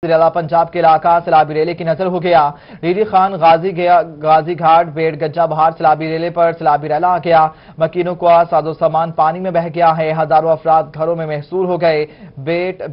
ضلع پنجاب کے علاقہ سیلابی ریلے کی نظر ہو گیا۔ ریری خان غازی گھاٹ بیڑ گجا بہار سیلابی ریلے پر سیلابی ریلا آ گیا۔ مکینوں کا ساز و سامان پانی میں بہہ گیا ہے۔ ہزاروں افراد گھروں میں محصور ہو گئے۔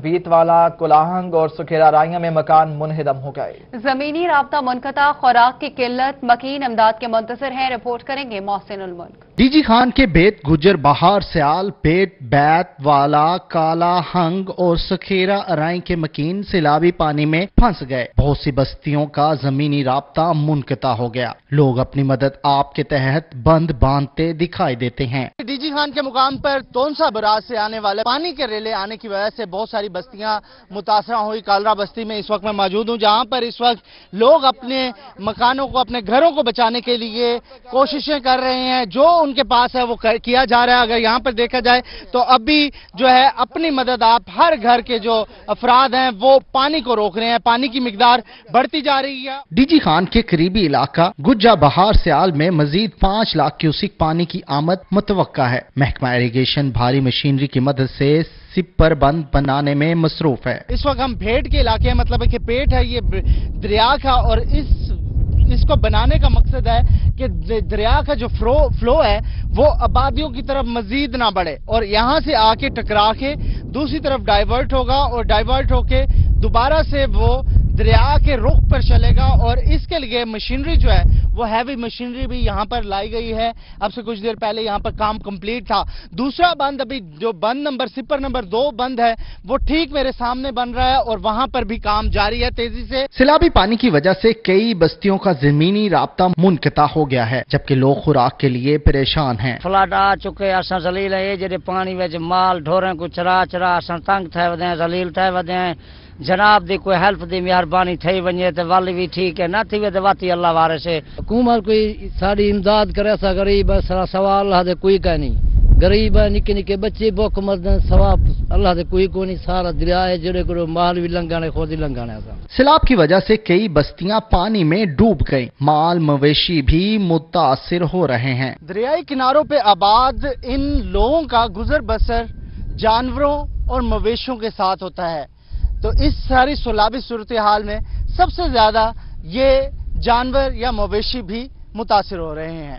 بیت والا کلاہنگ اور سکھیرا رائیاں میں مکان منہدم ہو گئے۔ زمینی رابطہ منقطع، خوراک کی قلت، مکین امداد کے منتظر ہیں۔ رپورٹ کریں گے محسن الملک۔ ڈی جی خان کے بیت گجر بہار سیال بیت والا کالا ہنگ اور سکھیرا ارائی کے مکین سیلابی پانی میں پھنس گئے۔ بہت سی بستیوں کا زمینی رابطہ منقطع ہو گیا۔ لوگ اپنی مدد آپ کے تحت بند باندھتے دکھائی دیتے ہیں۔ ڈی جی خان کے مقام پر تونسا براز سے آنے والے پانی کے ریلے آنے کی وجہ سے بہت ساری بستیاں متاثرہ ہوئی۔ کالرا بستی میں اس وقت میں موجود ہوں، جہاں پر اس وقت لوگ اپنے مکانوں کو، اپنے گھروں کو بچانے کے لیے کوششیں کر رہے ہیں۔ جو ان کے پاس ہے وہ کیا جا رہا ہے۔ اگر یہاں پر دیکھا جائے تو ابھی جو ہے اپنی مدد آپ ہر گھر کے جو افراد ہیں وہ پانی کو روک رہے ہیں۔ پانی کی مقدار بڑھتی جا رہی ہے۔ ڈی جی خان کے قریبی علاقہ گجا بہار سیال میں مزید 5 لاکھ کیوسک پانی کی آمد متوقع ہے۔ محکمہ اریگیشن بھاری مشینری کی مدد سے سپر بند بنانے میں مصروف ہے۔ اس وقت ہم بھیٹ کے علاقے ہیں، مطلب ہے کہ پیٹ ہے یہ دریا کا، اور اس کو بنانے کا مقصد ہے کہ دریا کا جو فلو ہے وہ آبادیوں کی طرف مزید نہ بڑھے، اور یہاں سے آ کے ٹکرا کے دوسری طرف ڈائیورٹ ہوگا، اور ڈائیورٹ ہو کے دوبارہ سے وہ دریا کے رخ پر چلے گا۔ اور اس کے لیے مشینری جو ہے وہ ہیوی مشینری بھی یہاں پر لائی گئی ہے۔ اب سے کچھ دیر پہلے یہاں پر کام کمپلیٹ تھا۔ دوسرا بند ابھی جو بند سپر نمبر 2 بند ہے وہ ٹھیک میرے سامنے بن رہا ہے، اور وہاں پر بھی کام جاری ہے تیزی سے۔ سیلابی پانی کی وجہ سے کئی بستیوں کا زمینی رابطہ منقطع ہو گیا ہے، جبکہ لوگ خوراک کے لیے پریشان ہیں۔ فلڈ آ چکے، اساں ذلیل ہے جڑے پانی وچ مال ڈھوریں کو چرا اساں تنگ تھے ودے ہیں، ذلیل تھے ودے ہیں۔ جناب دی کوئی ہیلپ دی مہربانی تھئی ونجے تے والی بھی ٹھیک ہے، نہ تھی تے واتی اللہ وارے سے حکومت کوئی ساری امداد کرے، سا غریب سارا سوال اللہ دے کوئی کا نہیں، غریب ہے، نکے نکے بچے بھوک مردن ثواب اللہ دے کوئی کو نہیں، سارا دریا ہے جڑے کو مال بھی لنگانے خود ہی لنگانے۔ سیلاب کی وجہ سے کئی بستیاں پانی میں ڈوب گئیں، مال مویشی بھی متاثر ہو رہے ہیں۔ دریائی کناروں پہ آباد ان لوگوں کا گزر بسر جانوروں اور مویشیوں کے ساتھ ہوتا ہے، تو اس ساری سیلابی صورتحال میں سب سے زیادہ یہ جانور یا مویشی بھی متاثر ہو رہے ہیں۔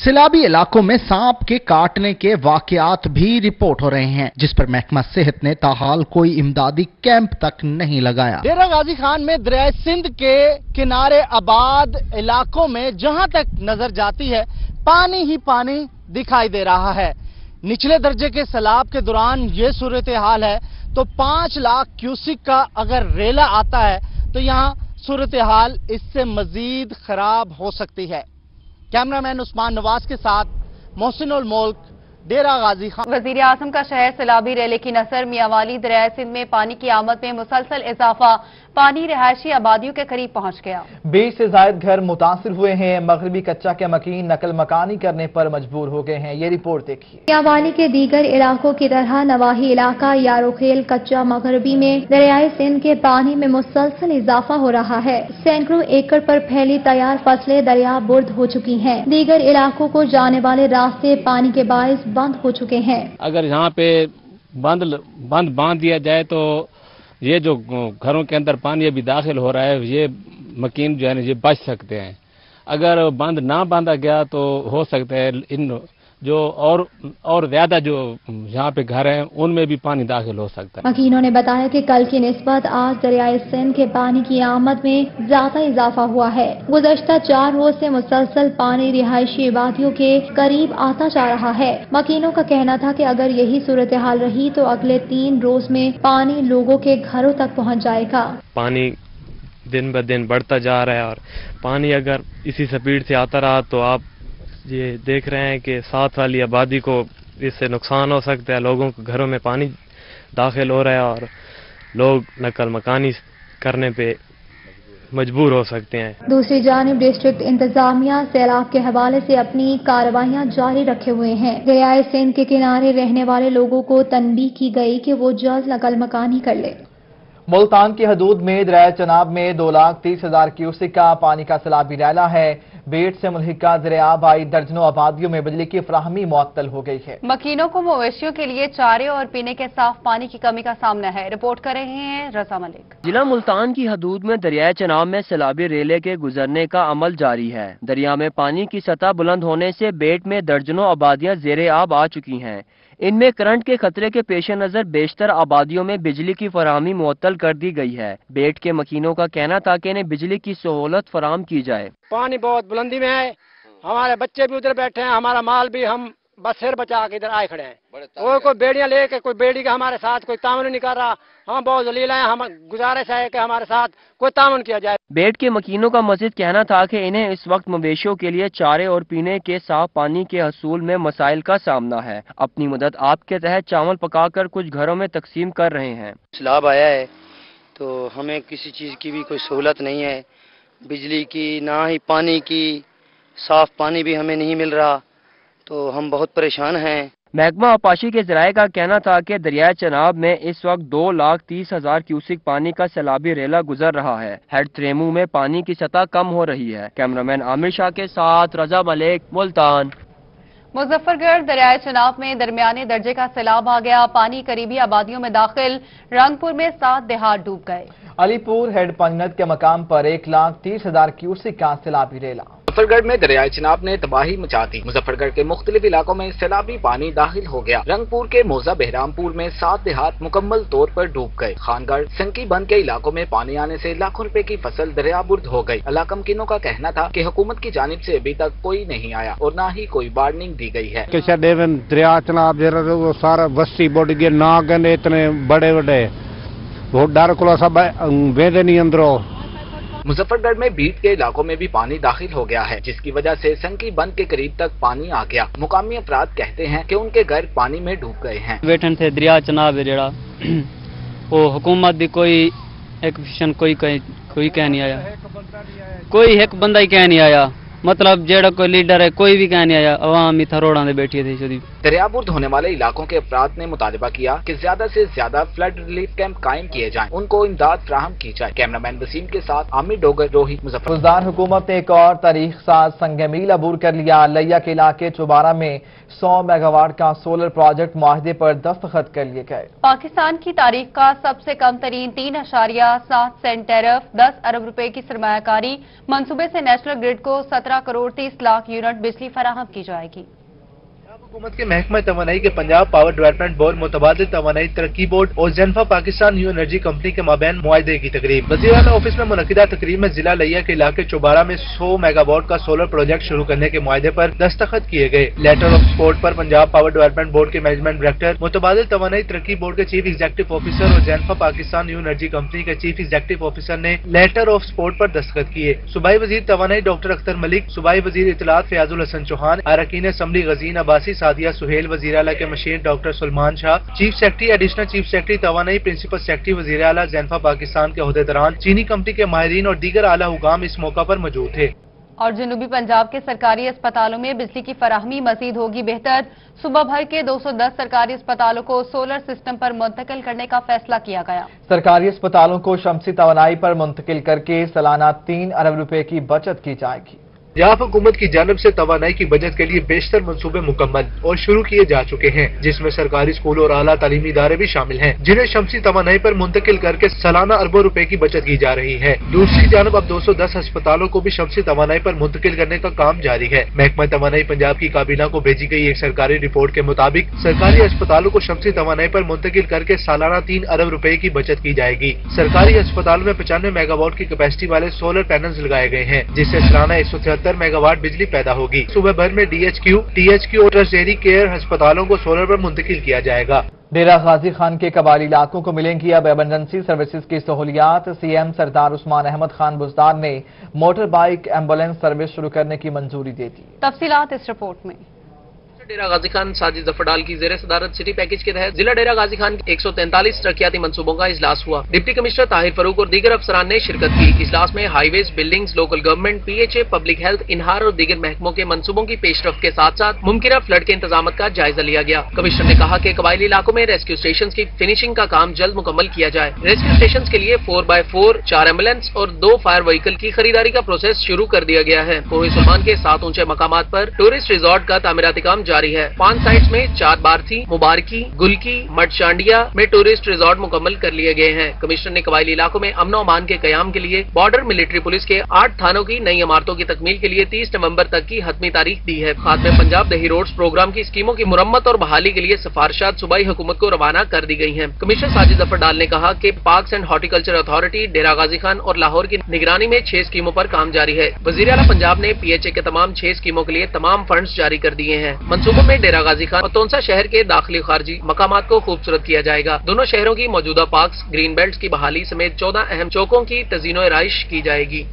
سیلابی علاقوں میں سانپ کے کاٹنے کے واقعات بھی رپورٹ ہو رہے ہیں، جس پر محکمہ صحت نے تاحال کوئی امدادی کیمپ تک نہیں لگایا۔ ڈیرہ غازی خان میں دریائے سندھ کے کنارے آباد علاقوں میں جہاں تک نظر جاتی ہے پانی ہی پانی دکھائی دے رہا ہے۔ نچلے درجے کے سیلاب کے دوران یہ صورتحال ہے تو 5 لاکھ کیوسک کا اگر ریلا آتا ہے تو یہاں صورتحال اس سے مزید خراب ہو سکتی ہے۔ کیمرامین عثمان نواز کے ساتھ محسن الملک، ڈیرہ غازی خان۔ وزیر اعظم کا شہر سیلابی ریلے کی نظر۔ میاں والی دریائے سندھ میں پانی کی آمد میں مسلسل اضافہ، پانی رہائشی آبادیوں کے قریب پہنچ گیا۔ 20 سے زائد گھر متاثر ہوئے ہیں۔ مغربی کچا کے مکین نقل مکانی کرنے پر مجبور ہو گئے ہیں۔ یہ رپورٹ دیکھیے۔ میاں والی کے دیگر علاقوں کی طرح نواحی علاقہ یاروخیل کچا مغربی میں دریائے سندھ کے پانی میں مسلسل اضافہ ہو رہا ہے۔ سینکڑوں ایکڑ پر پھیلی تیار فصلیں دریا برد ہو چکی ہیں۔ دیگر علاقوں کو جانے والے راستے پانی کے باعث بند ہو چکے ہیں۔ اگر یہاں پہ بند باندھ دیا جائے تو یہ جو گھروں کے اندر پانی ابھی داخل ہو رہا ہے یہ مکین جو ہے نا یہ بچ سکتے ہیں۔ اگر بند نہ باندھا گیا تو ہو سکتا ہے ان جو اور زیادہ جو یہاں پہ گھر ہیں ان میں بھی پانی داخل ہو سکتا ہے۔ مکینوں نے بتایا کہ کل کی نسبت آج دریائے سندھ کے پانی کی آمد میں زیادہ اضافہ ہوا ہے۔ گزشتہ 4 روز سے مسلسل پانی رہائشی عبادیوں کے قریب آتا جا رہا ہے۔ مکینوں کا کہنا تھا کہ اگر یہی صورتحال رہی تو اگلے 3 روز میں پانی لوگوں کے گھروں تک پہنچ جائے گا۔ پانی دن بہ دن بڑھتا جا رہا ہے، اور پانی اگر اسی سپیڈ سے آتا رہا تو آپ یہ دیکھ رہے ہیں کہ ساتھ والی آبادی کو اس سے نقصان ہو سکتا ہے۔ لوگوں کے گھروں میں پانی داخل ہو رہا ہے اور لوگ نقل مکانی کرنے پہ مجبور ہو سکتے ہیں۔ دوسری جانب ڈسٹرکٹ انتظامیہ سیلاب کے حوالے سے اپنی کارروائیاں جاری رکھے ہوئے ہیں۔ دریائے سندھ کے کنارے رہنے والے لوگوں کو تنبیہ کی گئی کہ وہ جلد نقل مکانی کر لیں۔ मुल्तान की हदूद में दरिया चनाब में 2,30,000 क्यूसेक का पानी का सैलाबी रैला है। बेट से मुल्हिका दरियाब आई दर्जनों आबादियों में बिजली की फराहमी मुअत्तल हो गई है। मकीनों को मवेशियों के लिए चारे और पीने के साफ पानी की कमी का सामना है। रिपोर्ट कर रहे हैं रजा मलिक। जिला मुल्तान की हदूद में दरिया चनाब में सैलाबी रेले के गुजरने का अमल जारी है। दरिया में पानी की सतह बुलंद होने से बेट में दर्जनों आबादियां ज़ेरे आब आ चुकी हैं। इनमें करंट के खतरे के पेश नजर बेशतर आबादियों में बिजली की फराहमी मुअत्तल कर दी गई है। बेट के मकीनों का कहना था कि इन्हें बिजली की सहूलत फराहम की जाए। पानी बहुत बुलंदी में है, हमारे बच्चे भी उधर बैठे हैं, हमारा माल भी हम बस सिर बचा के इधर आए खड़े हैं। कोई बेड़ियां लेके कोई बेड़ी का हमारे साथ कोई तामुन नहीं कर रहा। हम बहुत जलील हैं, हम गुजारिश है कि हमारे साथ कोई तामुन किया जाए। बेट के मकीनों का मजीद कहना था कि इन्हें इस वक्त मवेशियों के लिए चारे और पीने के साफ पानी के हसूल में मसाइल का सामना है। अपनी मदद आपके तहत चावल पकाकर कुछ घरों में तकसीम कर रहे हैं। सैलाब आया है तो हमें किसी चीज की भी कोई सहूलत नहीं है, बिजली की ना ही पानी की, साफ पानी भी हमें नहीं मिल रहा, तो हम बहुत परेशान हैं। महकमा आपाशी के ज़राए का कहना था कि दरिया चनाब में इस वक्त 2,30,000 क्यूसिक पानी का सैलाबी रेला गुजर रहा है। हेड त्रेमू में पानी की सतह कम हो रही है। कैमरामैन आमिर शाह के साथ रजा मलिक, मुल्तान। मुजफ्फरगढ़ दरिया चनाब में दरमियाने दर्जे का सैलाब आ गया। पानी करीबी आबादियों में दाखिल। रंगपुर में 7 देहात डूब गए। अलीपुर हेड पंजनत के मकाम पर 1,30,000 क्यूसेक का सैलाबी रेला। मुजफ्फरगढ़ में दरियाए चिनाब ने तबाही मचा दी। मुजफ्फरगढ़ के मुख्तलिफ इलाकों में सैलाबी पानी दाखिल हो गया। रंगपुर के मोजा बहरामपुर में 7 देहात मुकम्मल तौर पर डूब गए। खानगढ़ संकी बंद के इलाकों में पानी आने से लाखों रुपए की फसल दरियाबुर्द हो गई। इलाकमकीनों का कहना था कि हुकूमत की जानिब से अभी तक कोई नहीं आया और न ही कोई वार्निंग दी गई है। दरिया चिनाब वो सारा वस्ती बुढ़ गए, ना गए इतने बड़े बड़े, वो डर को सब वेदे नहीं अंदरों। मुजफ्फरगढ़ में बीट के इलाकों में भी पानी दाखिल हो गया है, जिसकी वजह से संकी बंद के करीब तक पानी आ गया। मुकामी अफराद कहते हैं कि उनके घर पानी में डूब गए हैं। बैठन थे दरिया चनाब जेड़ा वो हुकूमत भी कोई एक्शन कोई कह नहीं आया, कोई एक बंदा ही कह नहीं आया। मतलब जेड़ा कोई लीडर है कोई भी कह नहीं आया। अवाम इतना रोड़ा दे बैठी थी। दरियाबुर्द होने वाले इलाकों के अफराद ने मुतालबा किया कि ज्यादा से ज्यादा फ्लड रिलीफ कैंप कायम किए जाएं, उनको इमदाद फ्राहम की जाए। कैमरामैन वसीम के साथ आमिर डोगर, रोही, मुजफ्फर। गुलजार हुकूमत ने एक और तारीख साज संग मील अबूर कर लिया। लैया के इलाके चुबारा में 100 मेगावाट का सोलर प्रोजेक्ट मुआहदे पर दस्तखत कर लिए गए। पाकिस्तान की तारीख का सबसे कम तरीन 3.7 सेंट टैरिफ, 10 अरब रुपए की सरमायाकारी मंसूबे से नेशनल ग्रिड को 17 करोड़ 30 लाख यूनिट बिजली फराहम की जाएगी। हुकूमत के महकमा तवानाई के पंजाब पावर डेवलपमेंट बोर्ड, मुतबादिल तवानाई तरक्की बोर्ड और जेनफा पाकिस्तान न्यू एनर्जी कंपनी के माबैन मुआहदे की तकरीब। वज़ीर-ए-आला ऑफिस में मुनक़िदा तकरीब में जिला लिया के इलाके चौबारा में 100 मेगावाट का सोलर प्रोजेक्ट शुरू करने के मुआहदे पर दस्तखत किए गए। लेटर ऑफ सपोर्ट पर पंजाब पावर डेवलपमेंट बोर्ड के मैनेजमेंट डायरेक्टर, मुतबादिल तवानाई तरक्की बोर्ड के चीफ एग्जीक्यूटिव ऑफिसर और जेनफा पाकिस्तान न्यू एनर्जी कंपनी के चीफ एग्जीक्यूटिव ऑफिसर ने लेटर ऑफ सपोर्ट पर दस्तखत किए। सूबाई वजीर तवानाई डॉक्टर अख्तर मलिक, सूबाई वजीर इत्तलात फयाजुल हसन चौहान, अरकान असम्बली गजीन अब्बासी, सादिया सुहेल, वज़ीर आला के मशीर doctor Salman Shah, chief secretary, additional chief secretary तवानाई, प्रिंसिपल सेक्रेटरी वज़ीर आला जेनफा पाकिस्तान के ओहदेदारान, चीनी कंपनी के माहिरीन और दीगर आला हुकाम इस मौका पर मौजूद थे। और जनूबी पंजाब के सरकारी अस्पतालों में बिजली की फराहमी मजीद होगी बेहतर। सुबह भर के 210 सरकारी अस्पतालों को सोलर सिस्टम पर मुंतकिल करने का फैसला किया गया। सरकारी अस्पतालों को शमसी तवानाई पर मुंतकिल करके सालाना 3 अरब रुपए की बचत की जाएगी। पंजाब हुकूमत की जानिब से तवानाई की बचत के लिए बेशतर मंसूबे मुकम्मल और शुरू किए जा चुके हैं, जिसमें सरकारी स्कूल और आला तालीमी इदारे भी शामिल हैं, जिन्हें शमसी तवानाई पर मुंतकिल करके सालाना अरबों रुपए की बचत की जा रही है। दूसरी जानब अब 210 अस्पतालों को भी शमसी तवानाई पर मुंतकिल करने का काम जारी है। महकमा तवानाई पंजाब की काबीना को भेजी गई एक सरकारी रिपोर्ट के मुताबिक सरकारी अस्पतालों को शमसी तवानाई पर मुंतकिल करके सालाना 3 अरब रुपए की बचत की जाएगी। सरकारी अस्पतालों में 95 मेगावाट की कैपेसिटी वाले सोलर पैनल्स लगाए गए हैं, जिससे सालाना 173 मेगावाट बिजली पैदा होगी। सुबह भर में DHQ, THQ और ट्रस्टेरी केयर अस्पतालों को सोलर पर मुंतकिल किया जाएगा। डेरा गाजी खान के कबाली इलाकों को मिलेंगी अब एमरजेंसी सर्विसेज की सहूलियात। CM सरदार उस्मान अहमद खान बुज़दार ने मोटर बाइक एम्बुलेंस सर्विस शुरू करने की मंजूरी दे दी। तफसीलात इस रिपोर्ट में। डेरा गाजी खान साजिद जफरडाल की जेर सदारत सिटी पैकेज के तहत जिला डेरा गाजी खान के 143 तरक्याती मंसूबों का इजलास हुआ। डिप्टी कमिश्नर ताहिर फरूक और दीगर अफसरान ने शिरकत की। इजलास में highways, buildings, local government, PHA, public health, इनहार और दीगर महकमों के मंसूबों की पेशरफ्त के साथ साथ मुमकिन फ्लड के इंतजाम का जायजा लिया गया। कमिश्नर ने कहा कि कबायली इलाकों में रेस्क्यू स्टेशन की फिनिशिंग का काम जल्द मुकम्मल किया जाए। रेस्क्यू स्टेशन के लिए 4x4, 4 एम्बुलेंस और 2 फायर व्हीकल की खरीदारी का प्रोसेस शुरू कर दिया गया है। कोहे सुल्तान के 7 ऊंचे मकामात पर टूरिस्ट रिजॉर्ट का तामीराती काम जारी है। 5 साइट्स में 4 बारथी, मुबारकी, गुलकी, मटचांडिया में टूरिस्ट रिजॉर्ट मुकम्मल कर लिए गए हैं। कमिश्नर ने कबायली इलाकों में अमन अमान के कयाम के लिए बॉर्डर मिलिट्री पुलिस के 8 थानों की नई इमारतों की तकमील के लिए 30 नवंबर तक की हतमी तारीख दी है। खात्मे पंजाब दही रोड्स प्रोग्राम की स्कीमों की मुरम्मत और बहाली के लिए सिफारिशात सूबाई हुकूमत को रवाना कर दी गई हैं। कमिश्नर साजिद जफरडाल ने कहा कि पार्क्स एंड हॉर्टिकल्चर अथॉरिटी, डेरा गाजी खान और लाहौर की निगरानी में 6 स्कीमों पर काम जारी है। वजीर आला पंजाब ने PHA के तमाम 6 स्कीमों के लिए तमाम फंड्स जारी कर दिए हैं। मंसूबों में डेरा गाजी खान और तोनसा शहर के दाखिली खारजी मकामात को खूबसूरत किया जाएगा। दोनों शहरों की मौजूदा पार्क्स, ग्रीन बेल्ट की बहाली समेत 14 अहम चौकों की तज़ीनो आराइश की जाएगी।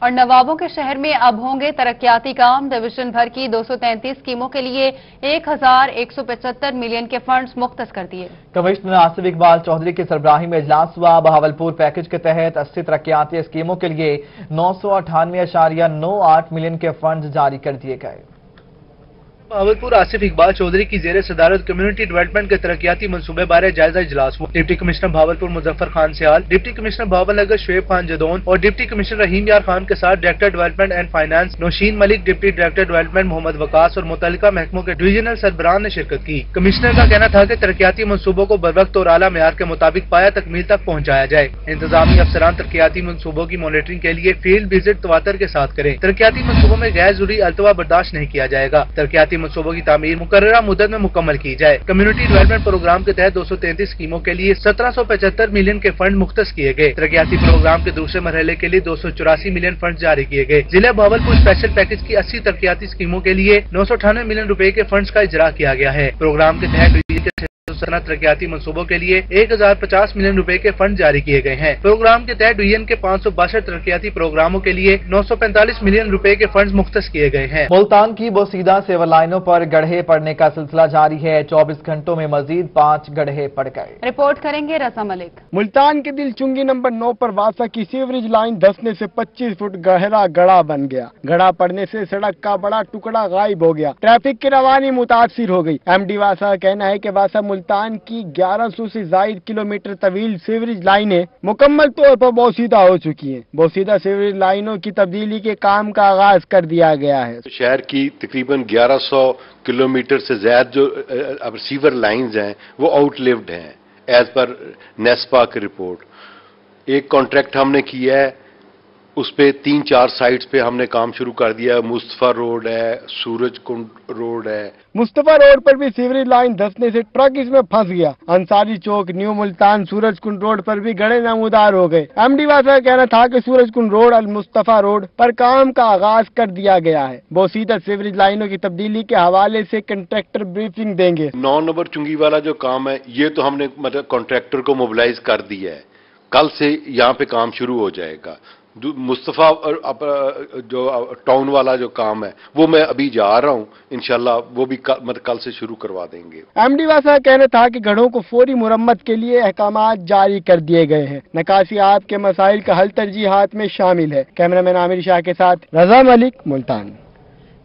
और नवाबों के शहर में अब होंगे तरक्याती काम। डिवीजन भर की 233 स्कीमों के लिए 1175 मिलियन के फंड्स मुख्तस कर दिए। कमिश्नर आसिफ इकबाल चौधरी की सरबराही में इजलास हुआ। बहावलपुर पैकेज के तहत 80 तरक्याती स्कीमों के लिए 998.98 मिलियन के फंड जारी कर दिए गए। बहावलपुर आसिफ इकबाल चौधरी की जेर सदारत कम्युनिटी डेवलपमेंट के तरक्याती मंसूबे बारे जायजा इजलास हुआ। Deputy commissioner Bahawalpur Muzaffar Khan Sial, deputy commissioner Bahawalnagar Shoaib Khan Jadoon और डिप्टी कमिश्नर रहीम यार खान के साथ director development and finance Nausheen Malik, deputy director development Muhammad Waqas और मुतल्लिका महकमों के डिविजनल सरबराहान ने शिरकत की। कमिश्नर का कहना था कि तरक्याती मंसूबों को बरवक्त और आला मेयार के मुताबिक पाया तकमील तक पहुँचाया जाए। इंतजामी अफसरान तरक्याती मंसूबों की मॉनिटरिंग के लिए फील्ड विजिट तवातर के साथ करें। तरक्याती मंसूबों में गैर जरूरी अल्तवा बर्दाश्त नहीं किया जाएगा। तरक्याती मंसूबों की तामीर मुकर्ररा मुद्दत में मुकम्मल की जाए। कम्युनिटी डेवलपमेंट प्रोग्राम के तहत 233 स्कीमों के लिए 1775 मिलियन के फंड मुख्तस किए गए। तरक्याती प्रोग्राम के दूसरे मरहले के लिए 284 मिलियन फंड जारी किए गए। जिला बहावलपुर स्पेशल पैकेज की 80 तरक्याती स्कीमों के लिए 998 मिलियन रुपए के फंड्स का इजरा किया गया है। प्रोग्राम के तहत तरक्याती मंसूबों के लिए 1050 मिलियन रुपए के फंड जारी किए गए हैं। प्रोग्राम के तहत डिवीजन के 562 तरक्याती प्रोग्रामों के लिए 945 मिलियन रुपए के फंड मुख्तस किए गए हैं। मुल्तान की बोसीदा सेवर लाइनों पर गड्ढे पड़ने का सिलसिला जारी है। 24 घंटों में मजीद 5 गड्ढे पड़ गए। रिपोर्ट करेंगे रजा मलिक। मुल्तान के दिल चुंगी नंबर 9 पर वासा की सीवरेज लाइन धंसने से 25 फुट गहरा गड़ा बन गया। गड़ा पड़ने से सड़क का बड़ा टुकड़ा गायब हो गया। ट्रैफिक की रवानी मुतासिर हो गई। MD वासा का कहना है कि वासा मुल्तान की 1100 से ज्यादा किलोमीटर तवील सीवरेज लाइनें मुकम्मल तौर पर बोसीदा हो चुकी हैं। बोसीदा सीवरेज लाइनों की तब्दीली के काम का आगाज कर दिया गया है। शहर की तकरीबन 1100 किलोमीटर से ज्यादा जो सीवर लाइंस हैं वो आउटलिव्ड हैं एज पर नेस्पा की रिपोर्ट। एक कॉन्ट्रैक्ट हमने किया है, उस पे 3-4 साइट्स पे हमने काम शुरू कर दिया। मुस्तफा रोड है, सूरज कुंड रोड है। मुस्तफा रोड पर भी सीवरेज लाइन धंसने से ट्रक इसमें फंस गया। अंसारी चौक, न्यू मुल्तान, सूरज कुंड रोड पर भी गड़े नमूदार हो गए। MD वासा का कहना था कि सूरज कुंड रोड और मुस्तफा रोड पर काम का आगाज कर दिया गया है। बोसीदा सीवरेज लाइनों की तब्दीली के हवाले से कंट्रैक्टर ब्रीफिंग देंगे। 9 नंबर चुंगी वाला जो काम है ये तो हमने मतलब कॉन्ट्रैक्टर को मोबिलाइज कर दिया है। कल से यहाँ पे काम शुरू हो जाएगा। मुस्तफा जो टाउन वाला जो काम है वो मैं अभी जा रहा हूँ, इंशाल्लाह वो भी कल से शुरू करवा देंगे। MD वासा कहना था कि गढ़ों को फौरी मुरम्मत के लिए अहकामात जारी कर दिए गए हैं। नकासियात के मसाइल का हल तरजीहात में शामिल है। कैमरामैन आमिर शाह के साथ रजा मलिक, मुल्तान।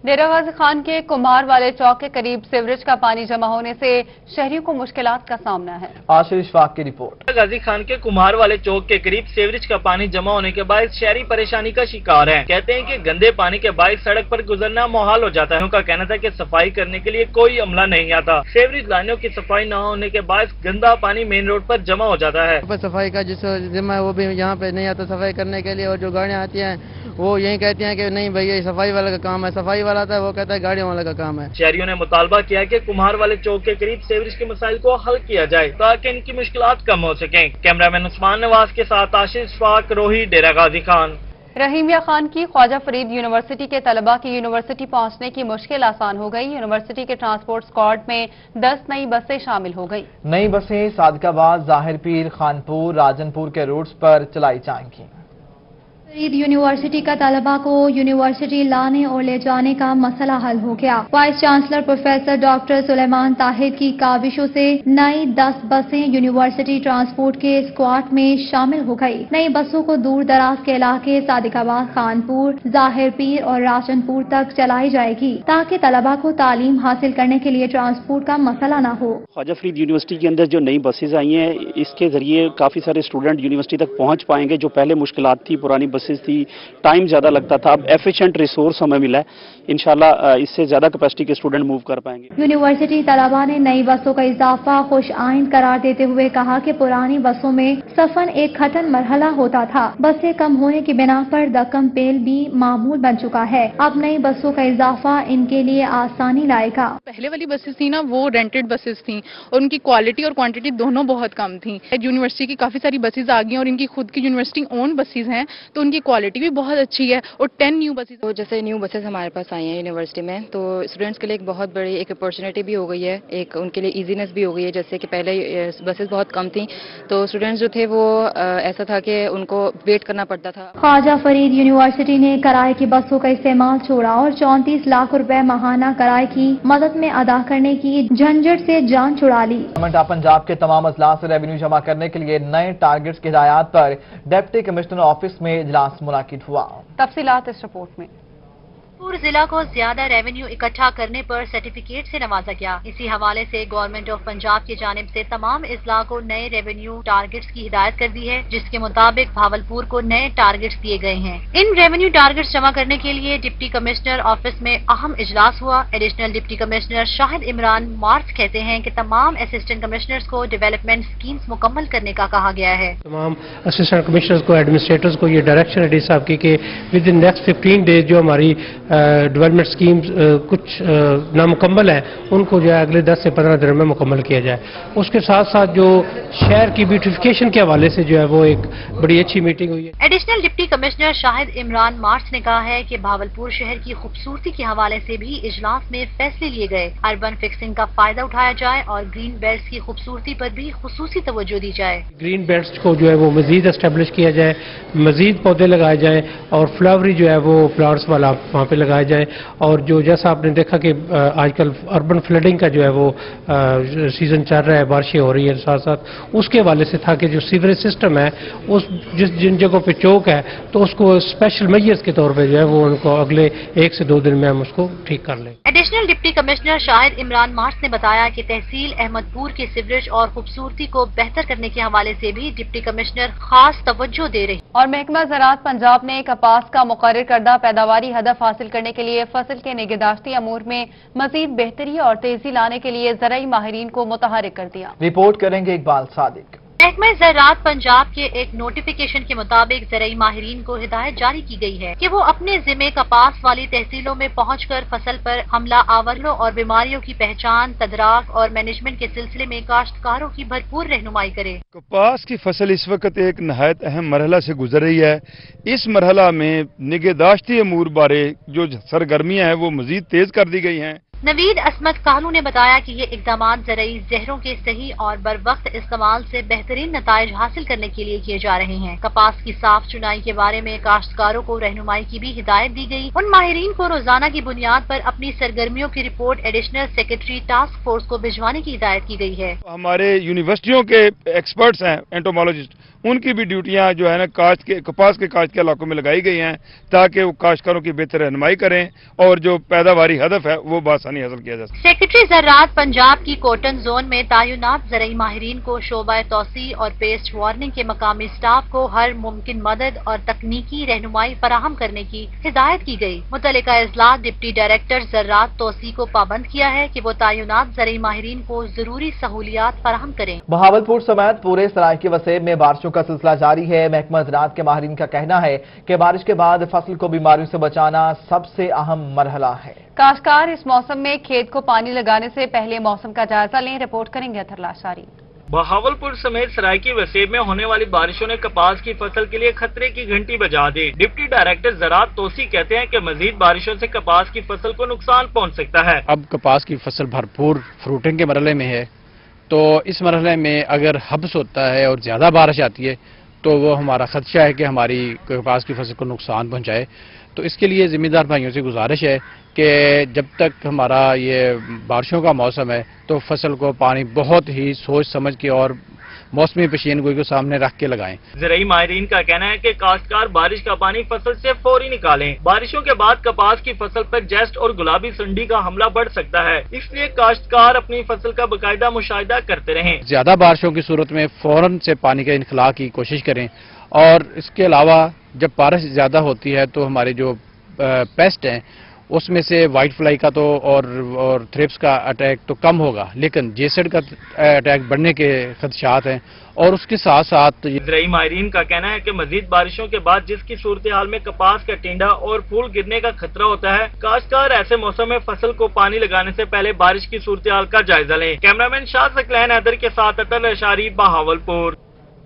डेरा गाजी खान के कुम्हार वाले चौक के करीब सीवरेज का पानी जमा होने से शहरियों को मुश्किलात का सामना है। आशिर इशफाक की रिपोर्ट। गाजी खान के कुम्हार वाले चौक के करीब सीवरेज का पानी जमा होने के बाद शहरी परेशानी का शिकार हैं। कहते हैं कि गंदे पानी के बाद सड़क पर गुजरना मुहाल हो जाता है। उनका कहना था कि सफाई करने के लिए कोई अमला नहीं आता। सीवरेज लाइनों की सफाई न होने के बाद गंदा पानी मेन रोड पर जमा हो जाता है। सफाई का जिस जिम्मा है वो भी यहाँ पे नहीं आता सफाई करने के लिए, और जो गाड़ियाँ आती हैं वो यही कहती हैं कि नहीं भैया सफाई वाले का काम है। सफाई वाला आता है वो कहता है गाड़ियों वाले का काम है। शहरियों ने मुतालबा किया कि कुम्हार वाले चौक के करीब सीवरेज के मसाइल को हल किया जाए ताकि इनकी मुश्किलात कम हो सकें। कैमरामैन उस्मान नवाज के साथ आशिर इशफाक, रोही, डेरा गाजी खान। रहीमिया खान की ख्वाजा फरीद यूनिवर्सिटी के तलबा की यूनिवर्सिटी पहुंचने की मुश्किल आसान हो गई। यूनिवर्सिटी के ट्रांसपोर्ट स्क्वाड में 10 नई बसें शामिल हो गई। नई बसें सादकाबाद, जाहिर पीर, खानपुर, राजनपुर के रूट्स पर चलाई जाएंगी। फरीद यूनिवर्सिटी का तलबा को यूनिवर्सिटी लाने और ले जाने का मसला हल हो गया। Vice chancellor professor doctor Suleman Tahir की काविशों से नई 10 बसें यूनिवर्सिटी ट्रांसपोर्ट के स्क्वाड में शामिल हो गई। नई बसों को दूर दराज के इलाके सादिकाबाद, खानपुर, जाहिर पीर और राशनपुर तक चलाई जाएगी ताकि तलबा को तालीम हासिल करने के लिए ट्रांसपोर्ट का मसला न हो। ख्वाजा फरीद यूनिवर्सिटी के अंदर जो नई बसेज आई हैं, इसके जरिए काफी सारे स्टूडेंट यूनिवर्सिटी तक पहुंच पाएंगे। जो पहले मुश्किलात थी, पुरानी बसेज थी, टाइम ज्यादा लगता था, अब एफिशिएंट रिसोर्स हमें मिला है। इंशाल्लाह इससे ज्यादा कैपेसिटी के स्टूडेंट मूव कर पाएंगे। यूनिवर्सिटी तलबा ने नई बसों का इजाफा खुश आइंद करार देते हुए कहा कि पुरानी बसों में सफर एक कठिन मरहला होता था। बसें कम होने की बिना पर दक्कम पेल भी मामूल बन चुका है। अब नई बसों का इजाफा इनके लिए आसानी लाएगा। पहले वाली बसेस थी ना, वो रेंटेड बसेस थी और उनकी क्वालिटी और क्वांटिटी दोनों बहुत कम थी। यूनिवर्सिटी की काफी सारी बसेस आ गई और इनकी खुद की यूनिवर्सिटी ओन बसेस हैं, तो उनकी क्वालिटी भी बहुत अच्छी है। और 10 न्यू बसेस, तो जैसे न्यू बसेस हमारे पास आई हैं यूनिवर्सिटी में, तो स्टूडेंट्स के लिए एक बहुत बड़ी एक अपॉर्चुनिटी भी हो गई है, एक उनके लिए इजीनेस भी हो गई है। जैसे कि पहले बसेस बहुत कम थी, तो स्टूडेंट्स जो थे वो ऐसा था कि उनको वेट करना पड़ता था। ख्वाजा फरीद यूनिवर्सिटी ने किराए की बसों का इस्तेमाल छोड़ा और 34 लाख रुपए माहाना किराए की मदद में अदा करने की झंझट से जान छुड़ा ली। गवर्नमेंट ऑफ पंजाब के तमाम अजला से रेवेन्यू जमा करने के लिए नए टारगेट्स की हिदायत पर डिप्टी कमिश्नर ऑफिस में इजलास मुनाकिद हुआ। तफसीलात इस रिपोर्ट में। पूरे जिला को ज्यादा रेवेन्यू इकट्ठा करने पर सर्टिफिकेट से नवाजा गया। इसी हवाले से गवर्नमेंट ऑफ पंजाब की जानिब से तमाम अजला को नए रेवेन्यू टारगेट्स की हिदायत कर दी है, जिसके मुताबिक भावलपुर को नए टारगेट्स दिए गए हैं। इन रेवेन्यू टारगेट्स जमा करने के लिए डिप्टी कमिश्नर ऑफिस में अहम इजलास हुआ। Additional deputy commissioner Shahid Imran Marth कहते हैं कि तमाम असिस्टेंट कमिश्नर्स को डेवलपमेंट स्कीम्स मुकम्मल करने का कहा गया है। तमाम असिस्टेंट कमिश्नर्स को, एडमिनिस्ट्रेटर्स को ये डायरेक्शन है डी साहब की विद इन नेक्स्ट 15 डेज जो हमारी डेवलपमेंट स्कीम्स कुछ नामुकम्मल है, उनको जो है अगले 10 से 15 दिन में मुकम्मल किया जाए। उसके साथ साथ जो शहर की ब्यूटिफिकेशन के हवाले से जो है वो एक बड़ी अच्छी मीटिंग हुई है। Additional deputy commissioner Shahid Imran Marth ने कहा है कि भावलपुर शहर की खूबसूरती के हवाले से भी इजलास में फैसले लिए गए। अर्बन फिक्सिंग का फायदा उठाया जाए और ग्रीन बेल्ट की खूबसूरती पर भी खुसूसी तवज्जो दी जाए। ग्रीन बेल्ट को जो है वो मजीद एस्टेब्लिश किया जाए, मजीद पौधे लगाए जाए और फ्लावरी जो है वो फ्लावर्स वाला वहाँ पे लगाया जाए। और जो जैसा आपने देखा कि आजकल अर्बन फ्लडिंग का जो है वो सीजन चल रहा है, बारिशें हो रही है, साथ साथ उसके हवाले से था कि जो सीवरेज सिस्टम है उस जिन जगहों पे चौक है तो उसको स्पेशल मेजर्स के तौर पे जो है वो उनको अगले 1 से 2 दिन में हम उसको ठीक कर लें। Additional deputy commissioner Shahid Imran Marth ने बताया कि तहसील अहमदपुर के सीवरेज और खूबसूरती को बेहतर करने के हवाले से भी डिप्टी कमिश्नर खास तवज्जो दे रही। और महकमा ज़राअत पंजाब ने कपास का मुकर्रर करदा पैदावारी हदफ हासिल करने के लिए फसल के निगहदाश्ती अमूर में मजीद बेहतरी और तेजी लाने के लिए ज़राई माहिरीन को मुतहरिक कर दिया। रिपोर्ट करेंगे इकबाल सादिक। महकमा ज़राअत पंजाब के एक नोटिफिकेशन के मुताबिक ज़राई माहिरीन को हिदायत जारी की गई है कि वो अपने जिम्मे कपास वाली तहसीलों में पहुंचकर फसल पर हमला आवरों और बीमारियों की पहचान, तदराक और मैनेजमेंट के सिलसिले में काश्तकारों की भरपूर रहनुमाई करे। कपास की फसल इस वक्त एक नहायत अहम मरहला से गुजर रही है। इस मरहला में निगहदाश्ती अमूर बारे जो सरगर्मियां हैं वो मजीद तेज कर दी गई हैं। नवीद असमत कालू ने बताया कि ये इकदाम ज़रई जहरों के सही और बर वक्त इस्तेमाल से बेहतरीन नताइज हासिल करने के लिए किए जा रहे हैं। कपास की साफ चुनाई के बारे में काश्तकारों को रहनुमाई की भी हिदायत दी गई। उन माहिरीन को रोजाना की बुनियाद पर अपनी सरगर्मियों की report additional secretary task force को भिजवाने की हिदायत की गई है। हमारे यूनिवर्सिटियों के एक्सपर्ट्स हैं, एंटोमोलॉजिस्ट, उनकी भी ड्यूटियां जो है ना कपास के काश्त के इलाकों में लगाई गई हैं ताकि वो काश्तकारों की बेहतर रहनुमाई करें और जो पैदावारी हदफ है वो बासानी हासिल किया जा सके। सेक्रेटरी ज़राअत पंजाब की कोटन जोन में तैनात ज़रई माहिरीन को शोबा तौसी और पेस्ट वार्निंग के मकामी स्टाफ को हर मुमकिन मदद और तकनीकी रहनुमाई फराहम करने की हिदायत की गई। मुतल्लिका इजलास डिप्टी डायरेक्टर ज़राअत तौसी को पाबंद किया है कि वो तैनात ज़रई माहिरीन को जरूरी सहूलियात फराहम करें। बहावलपुर समेत पूरे सरायकी वसेब में बारिशों का सिलसिला जारी है। महकमा ज़राअत के माहिरीन का कहना है कि बारिश के बाद फसल को बीमारियों से बचाना सबसे अहम मरहला है। काश्तकार इस मौसम में खेत को पानी लगाने से पहले मौसम का जायजा लें। रिपोर्ट करेंगे अथर लाशारी। बहावलपुर समेत सरायकी वसेब में होने वाली बारिशों ने कपास की फसल के लिए खतरे की घंटी बजा दी। डिप्टी डायरेक्टर ज़राअत तौसी कहते हैं कि मजीद बारिशों से कपास की फसल को नुकसान पहुंच सकता है। अब कपास की फसल भरपूर फ्रूटिंग के मरहले में है, तो इस मरहले में अगर हब्स होता है और ज्यादा बारिश आती है تو وہ ہمارا خدشہ ہے کہ ہماری کپاس کی فصل کو نقصان پہنچائے. تو اس کے لیے ذمہ دار بھائیوں سے گزارش ہے کہ جب تک ہمارا یہ بارشوں کا موسم ہے تو فصل کو پانی بہت ہی سوچ سمجھ کے اور موسمی پیشین گوئی کو سامنے رکھ کے لگائیں. زرعی ماہرین کا کہنا ہے کہ کاشتکار بارش کا پانی فصل سے فوری نکالیں. بارشوں کے بعد کپاس کی فصل پر جیسٹ اور گلابی سنڈی کا حملہ بڑھ سکتا ہے، اس لیے کاشتکار اپنی فصل کا باقاعدہ مشاہدہ کرتے رہیں. زیادہ بارشوں کی صورت میں فوراً سے پانی کا انخلاء کی کوشش کریں، اور اس کے علاوہ جب بارش زیادہ ہوتی ہے تو ہمارے جو پیسٹ ہیں اس میں سے وائٹ فلائی کا تو اور تھرپس کا اٹیک تو کم ہوگا، لیکن جیسڈ کا اٹیک بڑھنے کے خدشات ہیں. اور اس کے ساتھ ساتھ زرعی ماہرین کا کہنا ہے کہ مزید بارشوں کے بعد جس کی صورتحال میں کپاس کا ٹینڈا اور پھول گرنے کا خطرہ ہوتا ہے، کاشتکار ایسے موسم میں فصل کو پانی لگانے سے پہلے بارش کی صورتحال کا جائزہ لیں. کیمرامین شاہ ثقلین حیدر کے ساتھ اطہر اشاری، بہاولپور.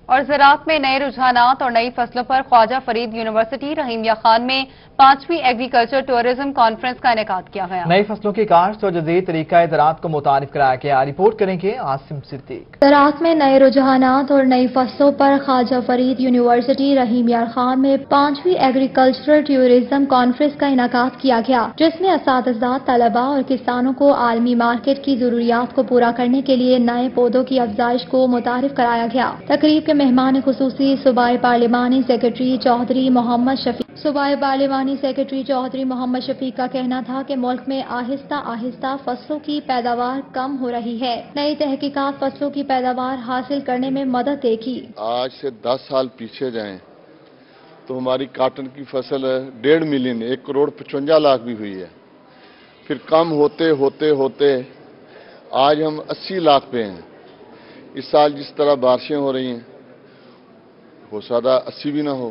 اور زراعت میں نئے رجحانات اور نئی فصلوں پر خواجہ فرید یونیورسٹی رحیمیہ خان میں 5ویں ایگریکلچر ٹورزم کانفرنس کا انعقاد کیا گیا. نئی فصلوں کی کاشت اور جدید طریقہ زراعت کو متعارف کرایا گیا. رپورٹ کریں گے عاصم صدیق. زراعت میں نئے رجحانات اور نئی فصلوں پر خواجہ فرید یونیورسٹی رحیمیہ خان میں 5ویں ایگریکلچرل ٹورزم کانفرنس کا انعقاد کیا گیا، جس میں اساتذہ، طلباء اور کسانوں کو عالمی مارکیٹ کی ضروریات کو پورا کرنے کے لیے نئے پودوں کی افزائش کو متعارف کرایا گیا. تقریب کے مہمان خصوصی صوبائی پارلیمانی سیکرٹری چودھری محمد شفیق کا کہنا تھا کہ ملک میں آہستہ آہستہ فصلوں کی پیداوار کم ہو رہی ہے. نئی تحقیقات فصلوں کی پیداوار حاصل کرنے میں مدد دے گی. آج سے 10 سال پیچھے جائیں تو ہماری کاٹن کی فصل 1.5 ملین 1,55,00,000 بھی ہوئی ہے. پھر کم ہوتے ہوتے ہوتے آج ہم 80 لاکھ پہ ہیں. اس سال جس طرح بارشیں ہو رہی ہیں ہو سکتا 80 بھی نہ ہو.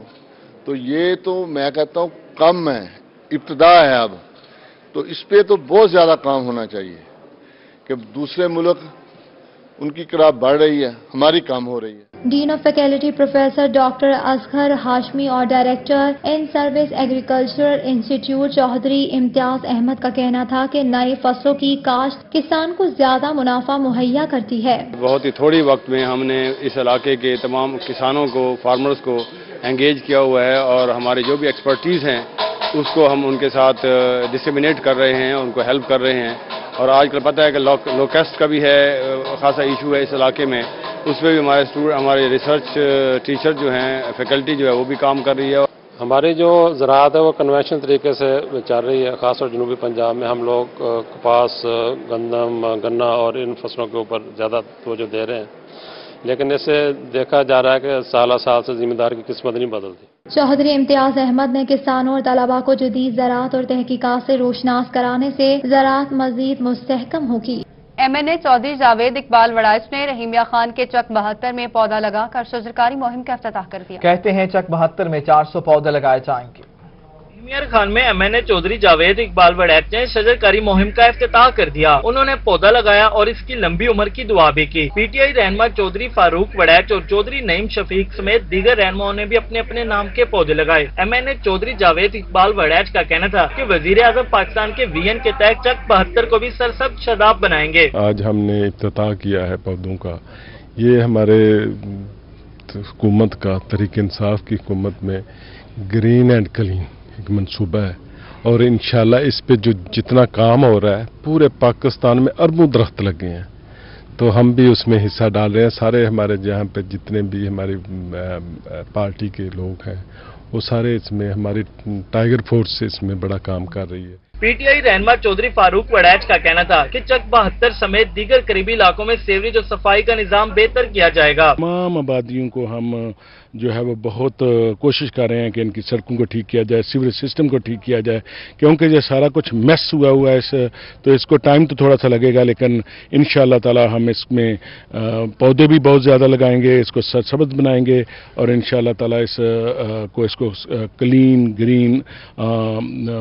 تو یہ تو میں کہتا ہوں کم ہے، ابتدا ہے. اب تو اس پہ تو بہت زیادہ کام ہونا چاہیے کہ دوسرے ملک ان کی کراپ بڑھ رہی ہے، ہماری کام ہو رہی ہے. Dean of faculty professor doctor Asghar Hashmi اور director in service agricultural institute Chaudhry Imtiaz Ahmad کا کہنا تھا کہ نئی فصلوں کی کاشت کسان کو زیادہ منافع مہیا کرتی ہے. بہت ہی تھوڑی وقت میں ہم نے اس علاقے کے تمام کسانوں کو، فارمرز کو انگیج کیا ہوا ہے، اور ہمارے جو بھی ایکسپرٹیز ہیں اس کو ہم ان کے ساتھ ڈسیمینیٹ کر رہے ہیں، ان کو ہیلپ کر رہے ہیں. اور آج کل پتہ ہے کہ لوکسٹ کا بھی ہے خاصا ایشو ہے اس علاقے میں. اس پہ بھی ہمارے ریسرچ ٹیچر جو ہیں، فیکلٹی جو ہے وہ بھی کام کر رہی ہے. ہماری جو زراعت ہے وہ کنونشنل طریقے سے چل رہی ہے. خاص طور جنوبی پنجاب میں ہم لوگ کپاس، گندم، گنا اور ان فصلوں کے اوپر زیادہ توجہ دے رہے ہیں، لیکن اسے دیکھا جا رہا ہے کہ سالہ سال سے ذمہ دار کی قسمت نہیں بدلتی. چودھری امتیاز احمد نے کسانوں اور طلباء کو جدید زراعت اور تحقیقات سے روشناس کرانے سے زراعت مزید مستحکم ہوگی. MNA چودھری جاوید اقبال وڑائچ نے رحیمیہ خان کے چک 72 میں پودا لگا کر شجرکاری مہم کا افتتاح کر دیا. کہتے ہیں چک 72 میں 400 پودے لگائے جائیں گے. رحیمیہ خان میں MNA چودھری جاوید اقبال وڑائچ نے شجرکاری مہم کا افتتاح کر دیا. انہوں نے پودا لگایا اور اس کی لمبی عمر کی دعا بھی کی. PTI رہنما چودھری فاروق وڑائچ اور چودھری نعیم شفیق سمیت دیگر رہنماؤں نے بھی اپنے اپنے نام کے پودے لگائے. MNA چودھری جاوید اقبال وڑائچ کا کہنا تھا کہ وزیر اعظم پاکستان کے ویژن کے تحت چک 72 کو بھی سرسبز شاداب بنائیں گے. آج ہم نے افتتاح کیا ہے پودوں کا. یہ ہمارے حکومت کا، تحریک انصاف کی حکومت میں گرین اینڈ کلین ایک منصوبہ ہے، اور انشاءاللہ اس پہ جو جتنا کام ہو رہا ہے پورے پاکستان میں اربوں درخت لگے ہیں، تو ہم بھی اس میں حصہ ڈال رہے ہیں. سارے ہمارے جہاں پہ جتنے بھی ہماری پارٹی کے لوگ ہیں وہ سارے اس میں، ہماری ٹائیگر فورس اس میں بڑا کام کر رہی ہے. PTI رہنما چودھری فاروق وڑائچ کا کہنا تھا کہ چک 72 سمیت دیگر قریبی علاقوں میں سیوریج اور صفائی کا نظام بہتر کیا جائے گا. تمام آبادیوں کو ہم جو ہے وہ بہت کوشش کر رہے ہیں کہ ان کی سڑکوں کو ٹھیک کیا جائے، سیوریج سسٹم کو ٹھیک کیا جائے، کیونکہ یہ سارا کچھ میس ہوا ہے تو اس کو ٹائم تو تھوڑا سا لگے گا، لیکن انشاءاللہ تعالی ہم اس میں پودے بھی بہت زیادہ لگائیں گے، اس کو سرسبز بنائیں گے، اور انشاءاللہ تعالی اس کو کلین گرین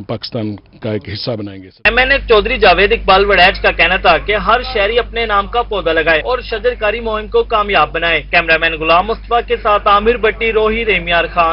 پاکستان کا ایک حصہ بنائیں گے. MNA چودھری جاوید اقبال وڑائچ کا کہنا تھا کہ ہر شہری اپنے نام کا پودا لگائے اور شجرکاری مہم کو کامیاب بنائے. کیمرامین غلام مصطفیٰ کے ساتھ عامر بٹی، روہی، رحیمیہ خان.